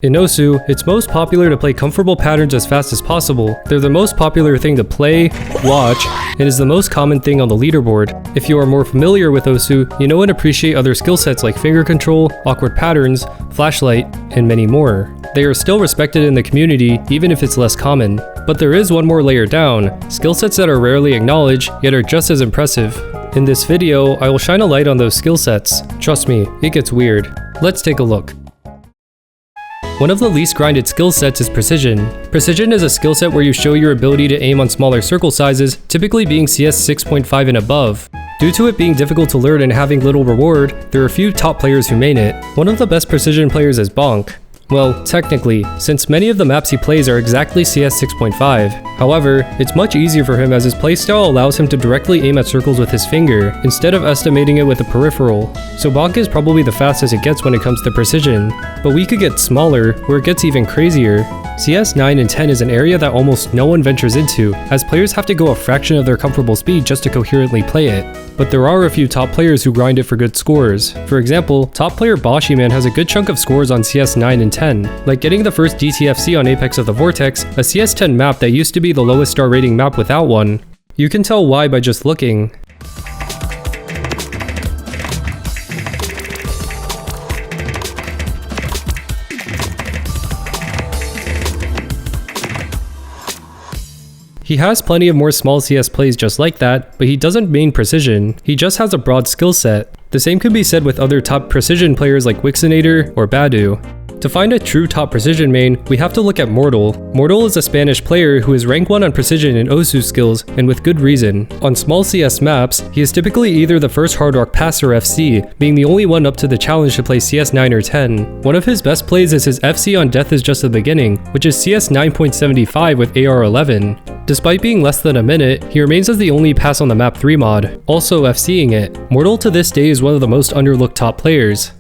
In Osu, it's most popular to play comfortable patterns as fast as possible. They're the most popular thing to play, watch, and is the most common thing on the leaderboard. If you are more familiar with Osu, you know and appreciate other skill sets like finger control, awkward patterns, flashlight, and many more. They are still respected in the community, even if it's less common. But there is one more layer down, skill sets that are rarely acknowledged, yet are just as impressive. In this video, I will shine a light on those skill sets. Trust me, it gets weird. Let's take a look. One of the least grinded skill sets is Precision. Precision is a skill set where you show your ability to aim on smaller circle sizes, typically being CS 6.5 and above. Due to it being difficult to learn and having little reward, there are few top players who main it. One of the best Precision players is Bonk. Well, technically, since many of the maps he plays are exactly CS 6.5. However, it's much easier for him as his playstyle allows him to directly aim at circles with his finger, instead of estimating it with a peripheral. So Bonk is probably the fastest it gets when it comes to Precision. But we could get smaller, where it gets even crazier. CS 9 and 10 is an area that almost no one ventures into, as players have to go a fraction of their comfortable speed just to coherently play it. But there are a few top players who grind it for good scores. For example, top player Boshyman has a good chunk of scores on CS 9 and 10, like getting the first DTFC on Apex of the Vortex, a CS 10 map that used to be the lowest star rating map without one. You can tell why by just looking. He has plenty of more small CS plays just like that, but he doesn't main Precision, he just has a broad skill set. The same can be said with other top Precision players like Wixinator or Badu. To find a true top Precision main, we have to look at Mortal. Mortal is a Spanish player who is rank 1 on Precision in Osu skills, and with good reason. On small CS maps, he is typically either the first Hard Rock passer FC, being the only one up to the challenge to play CS 9 or 10. One of his best plays is his FC on Death is Just the Beginning, which is CS 9.75 with AR 11. Despite being less than a minute, he remains as the only pass on the map 3 mod, also FCing it. Mortal to this day is one of the most underlooked top players.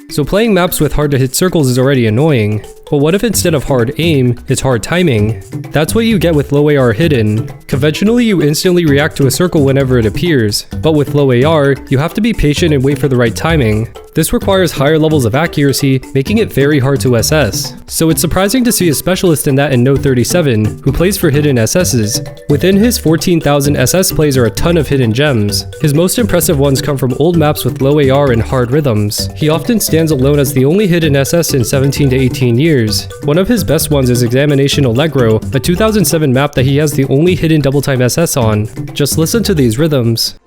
So playing maps with hard to hit circles is already annoying, but what if instead of hard aim, it's hard timing? That's what you get with low AR hidden. Conventionally, you instantly react to a circle whenever it appears, but with low AR, you have to be patient and wait for the right timing. This requires higher levels of accuracy, making it very hard to SS. So it's surprising to see a specialist in that in No37, who plays for hidden SSs. Within his 14,000 SS plays are a ton of hidden gems. His most impressive ones come from old maps with low AR and hard rhythms. He often stands alone as the only hidden SS in 17 to 18 years. One of his best ones is Examination Allegro, a 2007 map that he has the only hidden double time SS on. Just listen to these rhythms.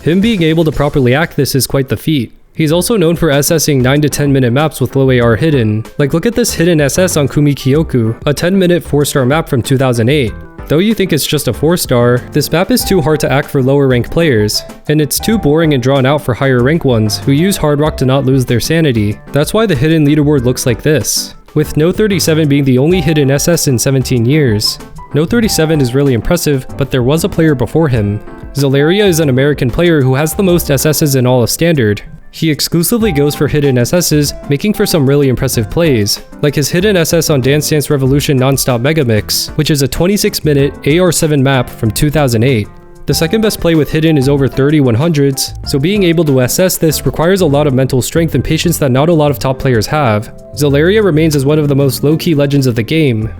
Him being able to properly act this is quite the feat. He's also known for SSing 9 to 10 minute maps with low AR hidden. Like look at this hidden SS on Kumi Kyoku, a 10 minute 4-star map from 2008. Though you think it's just a 4-star, this map is too hard to act for lower rank players, and it's too boring and drawn out for higher rank ones who use Hard Rock to not lose their sanity. That's why the hidden leaderboard looks like this, with No37 being the only hidden SS in 17 years. No37 is really impressive, but there was a player before him. Zalaria is an American player who has the most SSs in all of Standard. He exclusively goes for hidden SSs, making for some really impressive plays, like his hidden SS on Dance Dance Revolution Nonstop Megamix, which is a 26-minute AR7 map from 2008. The second best play with hidden is over 30 100s, so being able to SS this requires a lot of mental strength and patience that not a lot of top players have. Zalaria remains as one of the most low-key legends of the game.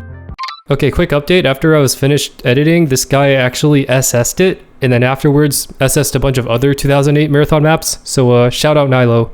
Okay, quick update, after I was finished editing, this guy actually SS'd it, and then afterwards SS'd a bunch of other 2008 marathon maps, so shout out Nilo.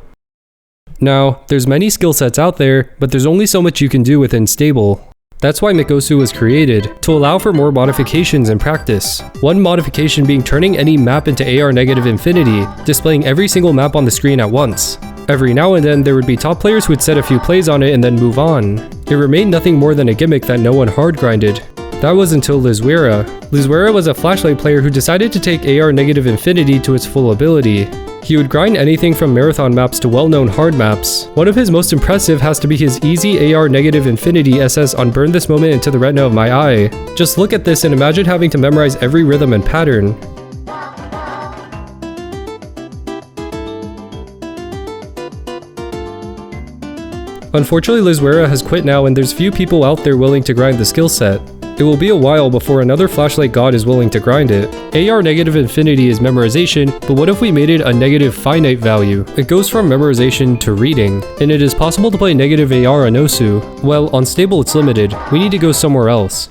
Now, there's many skill sets out there, but there's only so much you can do within stable. That's why McOsu was created, to allow for more modifications and practice. One modification being turning any map into AR negative infinity, displaying every single map on the screen at once. Every now and then there would be top players who would set a few plays on it and then move on. It remained nothing more than a gimmick that no one hard grinded. That was until Lizwera. Lizwera was a flashlight player who decided to take AR negative infinity to its full ability. He would grind anything from marathon maps to well-known hard maps. One of his most impressive has to be his easy AR negative infinity SS on Burn This Moment Into the Retina of My Eye. Just look at this and imagine having to memorize every rhythm and pattern. Unfortunately, Lizuera has quit now and there's few people out there willing to grind the skill set. It will be a while before another flashlight god is willing to grind it. AR negative infinity is memorization, but what if we made it a negative finite value? It goes from memorization to reading, and it is possible to play negative AR on Osu. Well, on stable it's limited. We need to go somewhere else.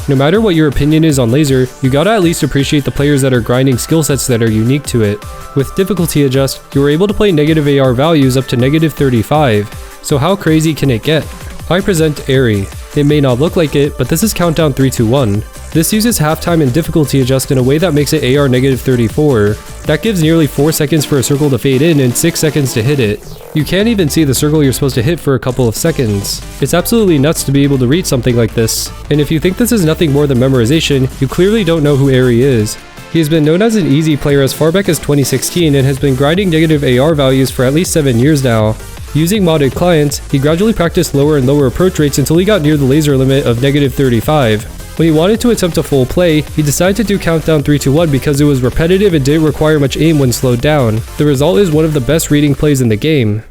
No matter what your opinion is on laser, you gotta at least appreciate the players that are grinding skill sets that are unique to it. With difficulty adjust, you are able to play negative AR values up to negative 35. So how crazy can it get? I present Airy. It may not look like it, but this is countdown 3, 2, 1. This uses halftime and difficulty adjust in a way that makes it AR negative 34. That gives nearly 4 seconds for a circle to fade in and 6 seconds to hit it. You can't even see the circle you're supposed to hit for a couple of seconds. It's absolutely nuts to be able to read something like this. And if you think this is nothing more than memorization, you clearly don't know who Airy is. He has been known as an easy player as far back as 2016 and has been grinding negative AR values for at least 7 years now. Using modded clients, he gradually practiced lower and lower approach rates until he got near the laser limit of negative 35. When he wanted to attempt a full play, he decided to do countdown 3, 2, 1 because it was repetitive and didn't require much aim when slowed down. The result is one of the best reading plays in the game.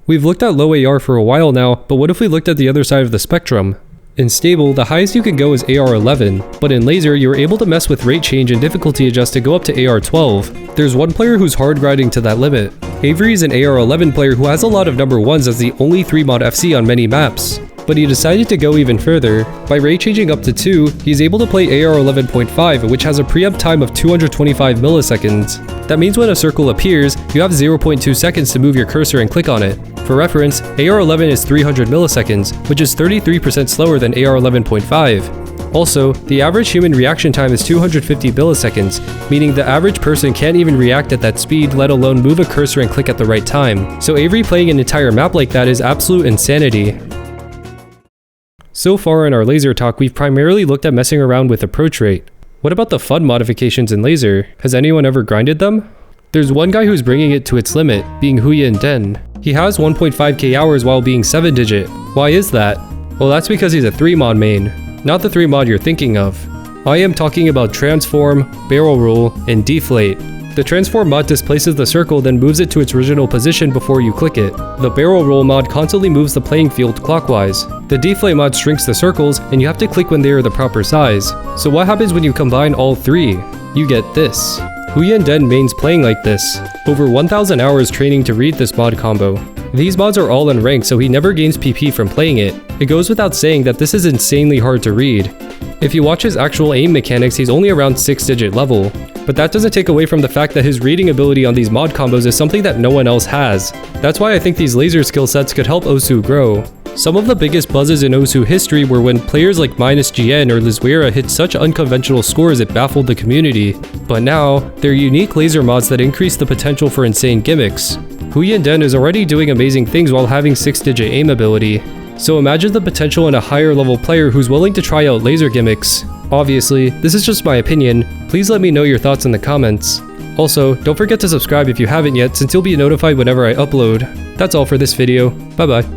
We've looked at low AR for a while now, but what if we looked at the other side of the spectrum? In stable, the highest you can go is AR 11, but in laser, you're able to mess with rate change and difficulty adjust to go up to AR 12. There's one player who's hard grinding to that limit. Avery is an AR 11 player who has a lot of number 1s as the only 3-mod FC on many maps. But he decided to go even further. By rate changing up to 2, he's able to play AR 11.5, which has a preempt time of 225 milliseconds. That means when a circle appears, you have 0.2 seconds to move your cursor and click on it. For reference, AR 11 is 300 milliseconds, which is 33% slower than AR 11.5. Also, the average human reaction time is 250 milliseconds, meaning the average person can't even react at that speed, let alone move a cursor and click at the right time. So Avery playing an entire map like that is absolute insanity. So far in our laser talk, we've primarily looked at messing around with approach rate. What about the fun modifications in laser? Has anyone ever grinded them? There's one guy who's bringing it to its limit, being Huyin Den. He has 1.5k hours while being 7-digit. Why is that? Well, that's because he's a 3-mod main, not the 3-mod you're thinking of. I am talking about Transform, Barrel Roll, and Deflate. The Transform mod displaces the circle, then moves it to its original position before you click it. The Barrel Roll mod constantly moves the playing field clockwise. The Deflate mod shrinks the circles, and you have to click when they are the proper size. So what happens when you combine all 3? You get this. Huyin Den mains playing like this. Over 1,000 hours training to read this mod combo. These mods are all unranked, so he never gains PP from playing it. It goes without saying that this is insanely hard to read. If you watch his actual aim mechanics, he's only around 6-digit level. But that doesn't take away from the fact that his reading ability on these mod combos is something that no one else has. That's why I think these laser skill sets could help Osu grow. Some of the biggest buzzes in Osu history were when players like -GN or Lizuera hit such unconventional scores it baffled the community. But now, they're unique laser mods that increase the potential for insane gimmicks. Huyin Den is already doing amazing things while having 6-digit aim ability. So imagine the potential in a higher level player who's willing to try out laser gimmicks. Obviously, this is just my opinion. Please let me know your thoughts in the comments. Also, don't forget to subscribe if you haven't yet, since you'll be notified whenever I upload. That's all for this video. Bye bye.